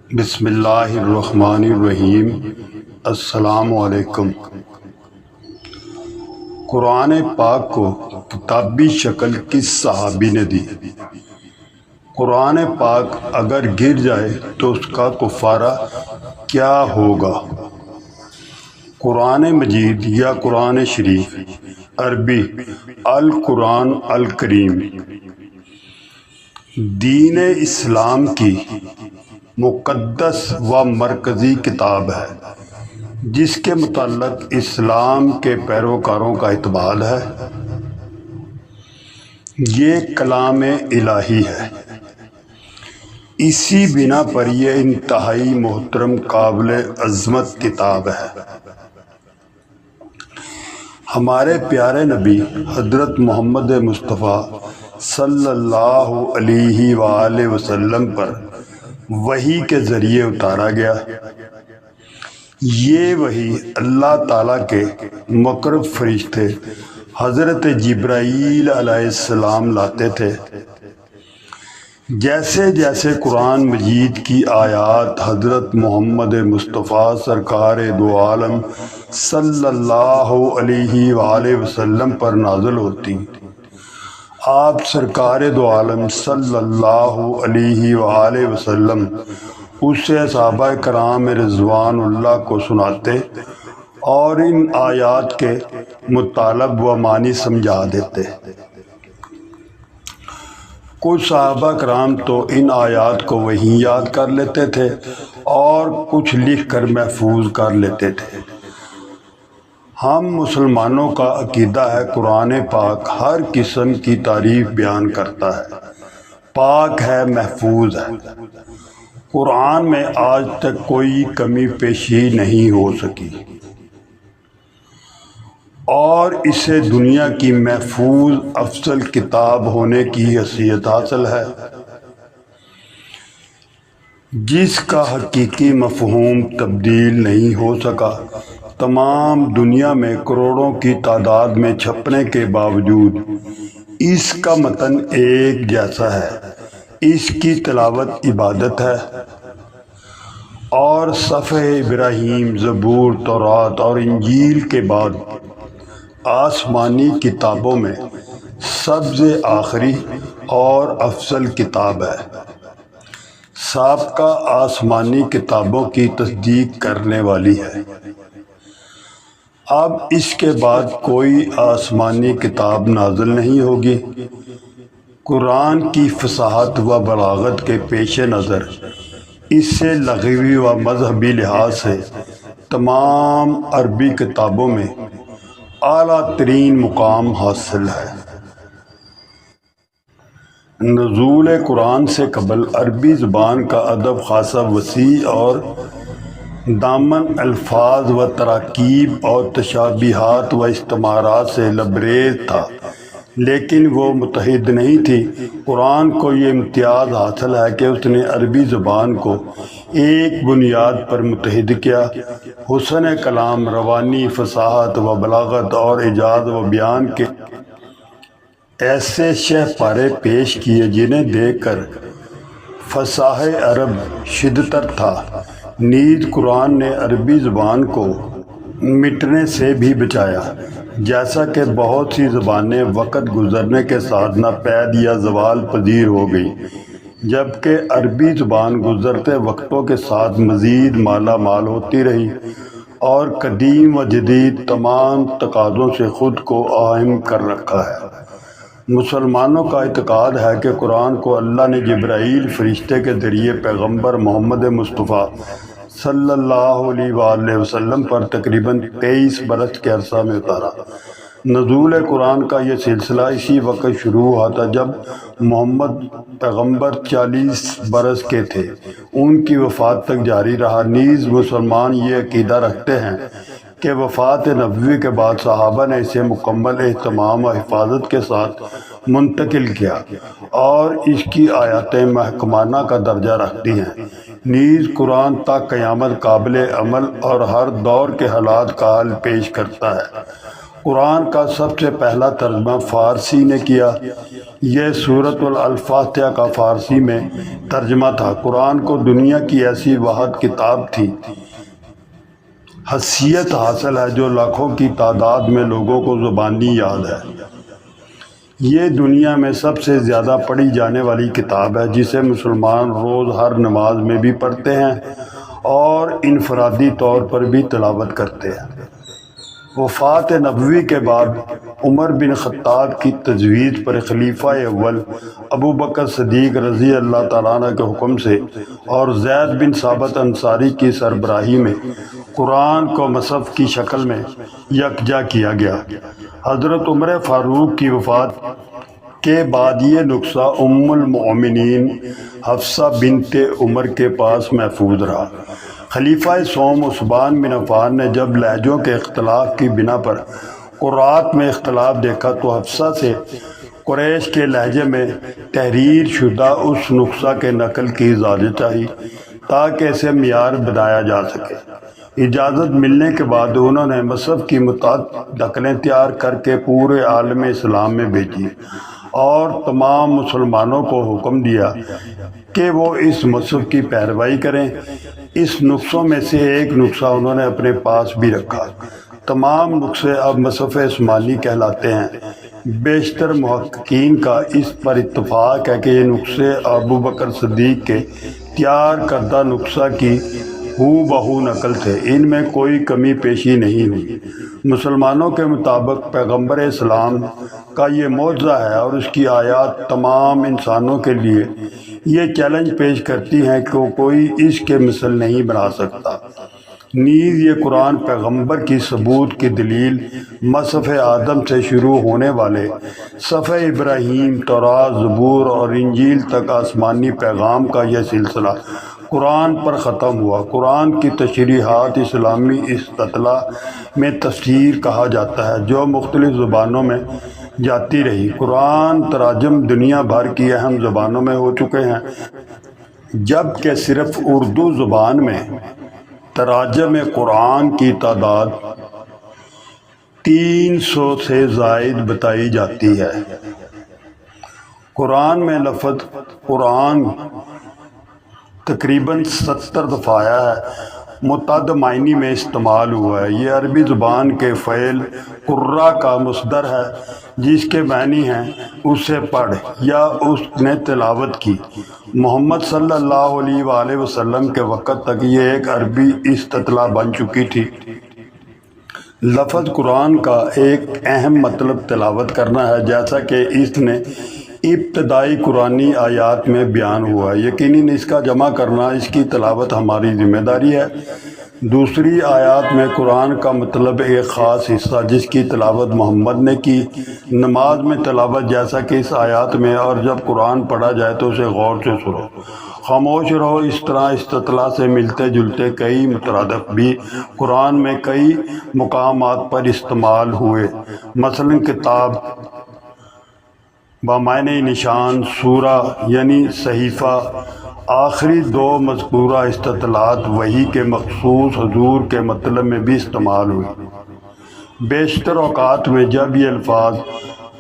بسم اللہ الرحمن الرحیم۔ السلام علیکم۔ قرآن پاک کو کتابی شکل کس صحابی نے دی؟ قرآن پاک اگر گر جائے تو اس کا کفارہ کیا ہوگا؟ قرآن مجید یا قرآن شریف، عربی القرآن الکریم، دین اسلام کی مقدس و مرکزی کتاب ہے جس کے متعلق اسلام کے پیروکاروں کا اعتماد ہے۔ یہ کلام الہی ہے، اسی بنا پر یہ انتہائی محترم قابل عظمت کتاب ہے۔ ہمارے پیارے نبی حضرت محمد مصطفیٰ صلی اللہ علیہ وآلہ وسلم پر وحی کے ذریعے اتارا گیا۔ یہ وحی اللہ تعالیٰ کے مقرب فرشتے حضرت جبرائیل علیہ السلام لاتے تھے۔ جیسے جیسے قرآن مجید کی آیات حضرت محمد مصطفیٰ سرکار دو عالم صلی اللہ علیہ وآلہ وسلم پر نازل ہوتی، آپ سرکار دو عالم صلی اللہ علیہ وآلہ وسلم اسے صحابہ کرام رضوان اللہ کو سناتے اور ان آیات کے مطالب و معنی سمجھا دیتے۔ کچھ صحابہ کرام تو ان آیات کو وہیں یاد کر لیتے تھے اور کچھ لکھ کر محفوظ کر لیتے تھے۔ ہم مسلمانوں کا عقیدہ ہے قرآن پاک ہر قسم کی تعریف بیان کرتا ہے، پاک ہے، محفوظ ہے۔ قرآن میں آج تک کوئی کمی پیشی نہیں ہو سکی اور اسے دنیا کی محفوظ افضل کتاب ہونے کی حیثیت حاصل ہے، جس کا حقیقی مفہوم تبدیل نہیں ہو سکا۔ تمام دنیا میں کروڑوں کی تعداد میں چھپنے کے باوجود اس کا متن ایک جیسا ہے۔ اس کی تلاوت عبادت ہے اور صفحہ ابراہیم، زبور، تورات اور انجیل کے بعد آسمانی کتابوں میں سب سے آخری اور افضل کتاب ہے۔ سابقہ آسمانی کتابوں کی تصدیق کرنے والی ہے۔ اب اس کے بعد کوئی آسمانی کتاب نازل نہیں ہوگی۔ قرآن کی فصاحت و بلاغت کے پیش نظر اس سے لغوی و مذہبی لحاظ سے تمام عربی کتابوں میں اعلیٰ ترین مقام حاصل ہے۔ نزول قرآن سے قبل عربی زبان کا ادب خاصا وسیع اور دامن الفاظ و تراکیب اور تشابیہات و استعمارات سے لبریز تھا، لیکن وہ متحد نہیں تھی۔ قرآن کو یہ امتیاز حاصل ہے کہ اس نے عربی زبان کو ایک بنیاد پر متحد کیا۔ حسن کلام، روانی، فصاحت و بلاغت اور ایجاز و بیان کے ایسے شہپارے پیش کیے جنہیں دیکھ کر فصاح عرب شدتر تھا۔ نیز قرآن نے عربی زبان کو مٹنے سے بھی بچایا، جیسا کہ بہت سی زبانیں وقت گزرنے کے ساتھ ناپید یا زوال پذیر ہو گئی، جبکہ عربی زبان گزرتے وقتوں کے ساتھ مزید مالا مال ہوتی رہی اور قدیم و جدید تمام تقاضوں سے خود کو آہم کر رکھا ہے۔ مسلمانوں کا اعتقاد ہے کہ قرآن کو اللہ نے جبرائیل فرشتے کے ذریعے پیغمبر محمد مصطفیٰ صلی اللہ علیہ وآلہ وسلم پر تقریباً 23 برس کے عرصہ میں اتارا۔ نزول قرآن کا یہ سلسلہ اسی وقت شروع ہوا تھا جب محمد پیغمبر 40 برس کے تھے، ان کی وفات تک جاری رہا۔ نیز مسلمان یہ عقیدہ رکھتے ہیں کہ وفات نبوی کے بعد صحابہ نے اسے مکمل اہتمام و حفاظت کے ساتھ منتقل کیا اور اس کی آیاتیں محکمانہ کا درجہ رکھتی ہیں۔ نیز قرآن تا قیامت قابل عمل اور ہر دور کے حالات کا حل پیش کرتا ہے۔ قرآن کا سب سے پہلا ترجمہ فارسی نے کیا۔ یہ سورۃ الفاتحہ کا فارسی میں ترجمہ تھا۔ قرآن کو دنیا کی ایسی واحد کتاب تھی حیثیت حاصل ہے جو لاکھوں کی تعداد میں لوگوں کو زبانی یاد ہے۔ یہ دنیا میں سب سے زیادہ پڑھی جانے والی کتاب ہے جسے مسلمان روز ہر نماز میں بھی پڑھتے ہیں اور انفرادی طور پر بھی تلاوت کرتے ہیں۔ وفات نبوی کے بعد عمر بن خطاب کی تجویز پر خلیفہ اول ابو بکر صدیق رضی اللہ تعالیٰ عنہ کے حکم سے اور زید بن ثابت انصاری کی سربراہی میں قرآن کو مصحف کی شکل میں یکجا کیا گیا۔ حضرت عمر فاروق کی وفات کے بعد یہ نسخہ ام المؤمنین حفصہ بنت عمر کے پاس محفوظ رہا۔ خلیفہ سوم عثمان بن عفان نے جب لہجوں کے اختلاف کی بنا پر قرات میں اختلاف دیکھا تو حفصہ سے قریش کے لہجے میں تحریر شدہ اس نسخہ کے نقل کی اجازت چاہی تاکہ اسے معیار بنایا جا سکے۔ اجازت ملنے کے بعد انہوں نے مصحف کی متعدد نقلیں تیار کر کے پورے عالم اسلام میں بھیجی اور تمام مسلمانوں کو حکم دیا کہ وہ اس مصحف کی پیروی کریں۔ اس نسخوں میں سے ایک نسخہ انہوں نے اپنے پاس بھی رکھا۔ تمام نسخے اب مصحف عثمانی کہلاتے ہیں۔ بیشتر محققین کا اس پر اتفاق ہے کہ یہ نسخے ابو بکر صدیق کے تیار کردہ نسخہ کی ہو بہو نقل تھے، ان میں کوئی کمی پیشی نہیں ہوئی۔ مسلمانوں کے مطابق پیغمبر اسلام کا یہ معجزہ ہے اور اس کی آیات تمام انسانوں کے لیے یہ چیلنج پیش کرتی ہیں کہ کوئی اس کے مثل نہیں بنا سکتا۔ نیز یہ قرآن پیغمبر کی ثبوت کی دلیل مصحف آدم سے شروع ہونے والے صفحہ ابراہیم، تورات، زبور اور انجیل تک آسمانی پیغام کا یہ سلسلہ قرآن پر ختم ہوا۔ قرآن کی تشریحات اسلامی اصطلاح میں تفسیر کہا جاتا ہے جو مختلف زبانوں میں جاتی رہی۔ قرآن تراجم دنیا بھر کی اہم زبانوں میں ہو چکے ہیں، جبکہ صرف اردو زبان میں تراجم قرآن کی تعداد 300 سے زائد بتائی جاتی ہے۔ قرآن میں لفظ قرآن تقریباً 70 دفعہ ہے، متعدد معنی میں استعمال ہوا ہے۔ یہ عربی زبان کے فعل قرأ کا مصدر ہے جس کے معنی ہیں اسے پڑھ یا اس نے تلاوت کی۔ محمد صلی اللہ علیہ وآلہ وسلم کے وقت تک یہ ایک عربی اصطلاح بن چکی تھی۔ لفظ قرآن کا ایک اہم مطلب تلاوت کرنا ہے، جیسا کہ اس نے ابتدائی قرآنی آیات میں بیان ہوا ہے۔ یقیناً اس کا جمع کرنا، اس کی تلاوت ہماری ذمہ داری ہے۔ دوسری آیات میں قرآن کا مطلب ایک خاص حصہ جس کی تلاوت محمد نے کی، نماز میں تلاوت جیسا کہ اس آیات میں، اور جب قرآن پڑھا جائے تو اسے غور سے سنو، خاموش رہو۔ اس طرح اصطلاح سے ملتے جلتے کئی مترادف بھی قرآن میں کئی مقامات پر استعمال ہوئے، مثلا کتاب بمعنی نشان، سورہ یعنی صحیفہ۔ آخری دو مذکورہ اصطلاحات وحی کے مخصوص حضور کے مطلب میں بھی استعمال ہوئی۔ بیشتر اوقات میں جب یہ الفاظ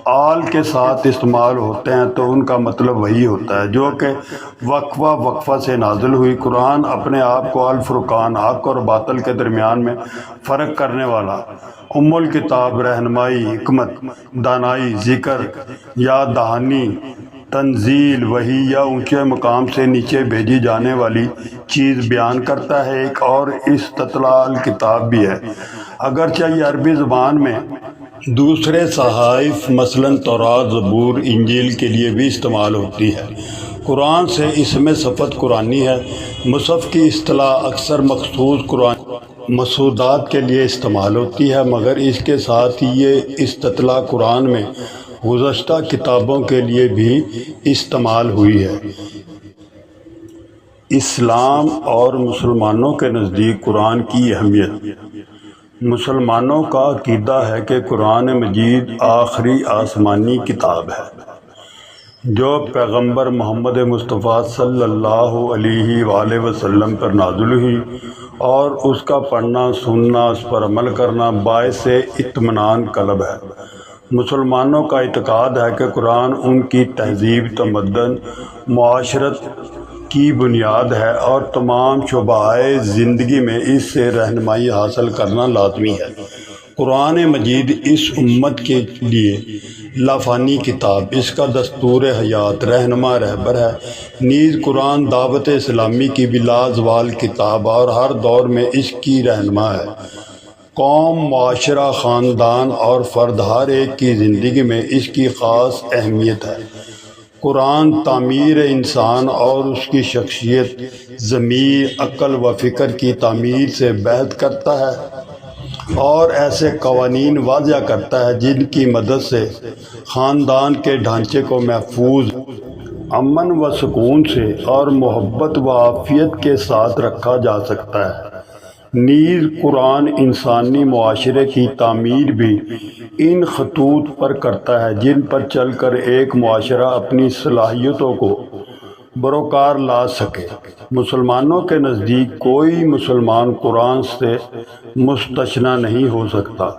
آل کے ساتھ استعمال ہوتے ہیں تو ان کا مطلب وہی ہوتا ہے جو کہ وقفہ وقفہ سے نازل ہوئی۔ قرآن اپنے آپ کو الفرقان، حق اور باطل کے درمیان میں فرق کرنے والا، ام الکتاب، رہنمائی، حکمت، دانائی، ذکر یا دہانی، تنزیل، وحی یا اونچے مقام سے نیچے بھیجی جانے والی چیز بیان کرتا ہے۔ ایک اور اصطلاح الکتاب بھی ہے، اگرچہ یہ عربی زبان میں دوسرے صحائف مثلا تورات، زبور، انجیل کے لیے بھی استعمال ہوتی ہے۔ قرآن سے اس میں صفت قرآنی ہے۔ مصحف کی اصطلاح اکثر مخصوص قرآن مسودات کے لیے استعمال ہوتی ہے، مگر اس کے ساتھ ہی یہ اصطلاح قرآن میں گزشتہ کتابوں کے لیے بھی استعمال ہوئی ہے۔ اسلام اور مسلمانوں کے نزدیک قرآن کی اہمیت۔ مسلمانوں کا عقیدہ ہے کہ قرآن مجید آخری آسمانی کتاب ہے جو پیغمبر محمد مصطفیٰ صلی اللہ علیہ وآلہ وسلم پر نازل ہوئی اور اس کا پڑھنا سننا اس پر عمل کرنا باعث اطمینان قلب ہے۔ مسلمانوں کا اعتقاد ہے کہ قرآن ان کی تہذیب، تمدن، معاشرت کی بنیاد ہے اور تمام شعبۂ زندگی میں اس سے رہنمائی حاصل کرنا لازمی ہے۔ قرآن مجید اس امت کے لیے لافانی کتاب، اس کا دستور حیات، رہنما رہبر ہے۔ نیز قرآن دعوت اسلامی کی بلا زوال کتاب اور ہر دور میں اس کی رہنما ہے۔ قوم، معاشرہ، خاندان اور فرد ہر ایک کی زندگی میں اس کی خاص اہمیت ہے۔ قرآن تعمیر انسان اور اس کی شخصیت، ضمیر، عقل و فکر کی تعمیر سے بحث کرتا ہے اور ایسے قوانین واضح کرتا ہے جن کی مدد سے خاندان کے ڈھانچے کو محفوظ، امن و سکون سے اور محبت و عافیت کے ساتھ رکھا جا سکتا ہے۔ نیز قرآن انسانی معاشرے کی تعمیر بھی ان خطوط پر کرتا ہے جن پر چل کر ایک معاشرہ اپنی صلاحیتوں کو بروکار لا سکے۔ مسلمانوں کے نزدیک کوئی مسلمان قرآن سے مستثنی نہیں ہو سکتا۔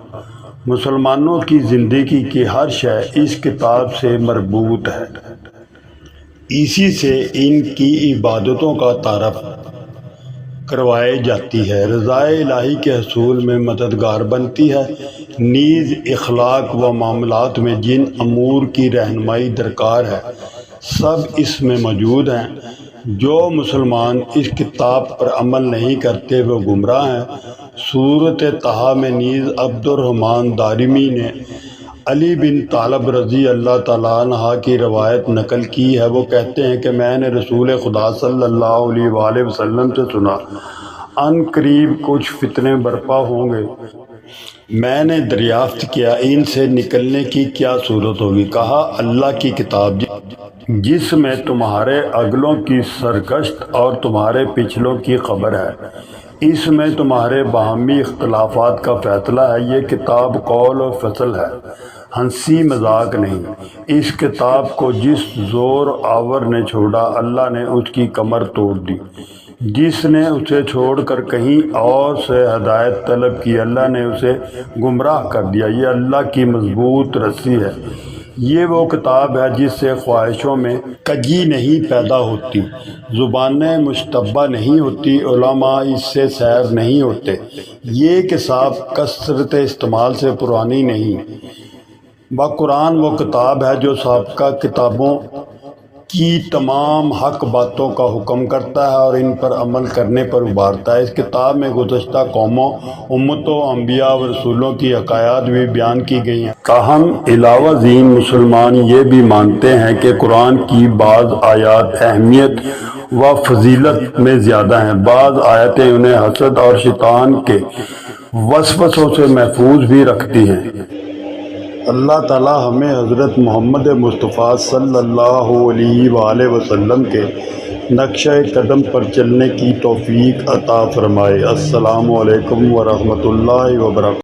مسلمانوں کی زندگی کی ہر شے اس کتاب سے مربوط ہے۔ اسی سے ان کی عبادتوں کا تعارف کروائی جاتی ہے، رضا الہی کے حصول میں مددگار بنتی ہے۔ نیز اخلاق و معاملات میں جن امور کی رہنمائی درکار ہے سب اس میں موجود ہیں۔ جو مسلمان اس کتاب پر عمل نہیں کرتے وہ گمراہ ہیں۔ سورۃ طٰہٰ میں نیز عبد الرحمن دارمی نے علی بن طالب رضی اللہ تعالیٰ عنہ کی روایت نقل کی ہے۔ وہ کہتے ہیں کہ میں نے رسول خدا صلی اللہ علیہ وآلہ وسلم سے سنا، ان قریب کچھ فتنے برپا ہوں گے۔ میں نے دریافت کیا ان سے نکلنے کی کیا صورت ہوگی؟ کہا، اللہ کی کتاب جس میں تمہارے اگلوں کی سرگزشت اور تمہارے پچھلوں کی خبر ہے، اس میں تمہارے باہمی اختلافات کا فیصلہ ہے۔ یہ کتاب قول و فصل ہے، ہنسی مذاق نہیں۔ اس کتاب کو جس زور آور نے چھوڑا اللہ نے اس کی کمر توڑ دی، جس نے اسے چھوڑ کر کہیں اور سے ہدایت طلب کی اللہ نے اسے گمراہ کر دیا۔ یہ اللہ کی مضبوط رسی ہے۔ یہ وہ کتاب ہے جس سے خواہشوں میں کجی نہیں پیدا ہوتی، زبانیں مشتبہ نہیں ہوتی، علماء اس سے سیر نہیں ہوتے۔ یہ کتاب کثرت استعمال سے پرانی نہیں۔ قرآن وہ کتاب ہے جو سابقہ کتابوں کی تمام حق باتوں کا حکم کرتا ہے اور ان پر عمل کرنے پر ابھارتا ہے۔ اس کتاب میں گزشتہ قوموں، امتوں، انبیاء و رسولوں کی حکایات بھی بیان کی گئی ہیں۔ تاہم علاوہ ازیں مسلمان یہ بھی مانتے ہیں کہ قرآن کی بعض آیات اہمیت و فضیلت میں زیادہ ہیں۔ بعض آیتیں انہیں حسد اور شیطان کے وسوسوں سے محفوظ بھی رکھتی ہیں۔ اللہ تعالی ہمیں حضرت محمد مصطفیٰ صلی اللہ علیہ وآلہ وسلم کے نقشہ قدم پر چلنے کی توفیق عطا فرمائے۔ السلام علیکم ورحمۃ اللہ وبرکاتہ۔